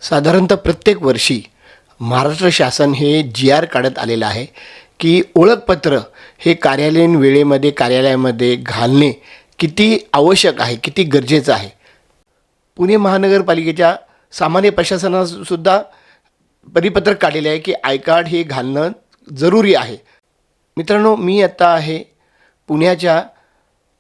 साधारणतः प्रत्येक वर्षी महाराष्ट्र शासन हे जी.आर. काढत आलेलं आहे की ओळखपत्र हे कार्यालयीन वेळेमध्ये कार्यालयामध्ये घालणे किती आवश्यक आहे, किती गरजेचं आहे. पुणे महानगरपालिकेच्या सामान्य प्रशासनासुद्धा परिपत्रक काढलेले आहे की आय कार्ड हे घालणं जरुरी आहे. मित्रांनो, मी आत्ता आहे पुण्याच्या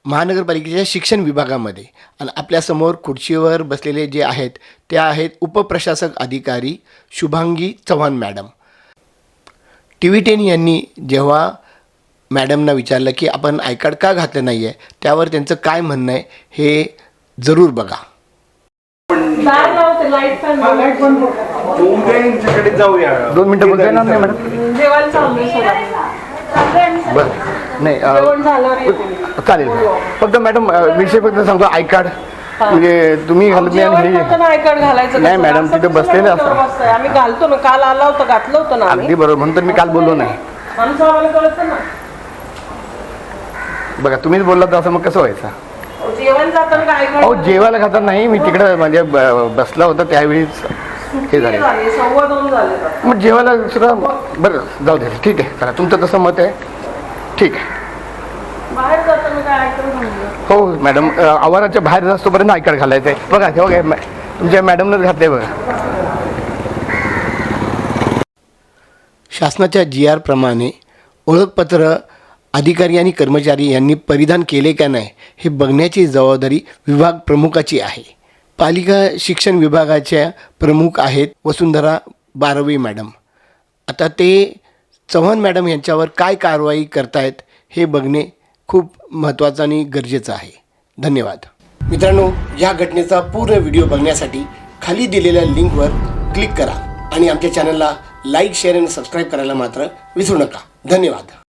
महानगरपालिकेच्या शिक्षण विभागामध्ये आणि आपल्यासमोर खुर्चीवर बसलेले जे आहेत त्या आहेत उपप्रशासक अधिकारी शुभांगी चव्हाण मॅडम. TV10 यांनी जेव्हा मॅडमना विचारलं की आपण आय कार्ड का घातलं नाही आहे, त्यावर त्यांचं काय म्हणणं आहे हे जरूर बघा. दोन मिनटं बोलता येणार नाही मॅडम? बरं, नाही चालेल. फक्त मॅडम विषय फक्त सांगतो, आय कार्ड म्हणजे तुम्ही घालत नाही आय कार्ड घालायचं नाही मॅडम, तिथे बसलेलं असतं. आम्ही घालतो ना, काल आला होता घातलं होतं ना. अगदी बरोबर, म्हणून तर मी काल बोललो नाही. आमचं आम्हाला कळतं ना. बघा, तुम्हीच बोलला तर असं मग कसं व्हायचं? जेवण जाताना आय कार्ड अहो, जेवायला खातात नाही, मी तिकडे म्हणजे बसला होता त्यावेळीच हे झाले. 2:15 झाले. मग जेवायला सुद्धा बरं जाऊ दे, ठीक आहे. चला, तुमचं तसं मत आहे, ठीक आहे. बाहेर जाताना काय आय कार्ड घाललं? हो मॅडम, आवाराच्या बाहेर असतोपर्यंत आय कार्ड घालायचं आहे. बघा हे बघा, तुमच्या मॅडमनंच घातलं आहे बघा. शासनाच्या जी.आर. प्रमाणे ओळखपत्र अधिकारी आणि कर्मचारी यांनी परिधान केले का नाही हे बघण्याची जबाबदारी विभाग प्रमुखाची आहे. पालिका शिक्षण विभागाच्या प्रमुख आहेत वसुंधरा बारवे मॅडम. आता ते चव्हाण मॅडम यांच्यावर काय कारवाई करतायत हे बघणे खूप महत्त्वाचं आणि गरजेचं आहे. धन्यवाद. मित्रांनो, या घटनेचा पूर्ण व्हिडिओ बघण्यासाठी खाली दिलेल्या लिंकवर क्लिक करा आणि आमच्या चॅनलला लाईक, शेअर आणि सबस्क्राईब करायला मात्र विसरू नका. धन्यवाद.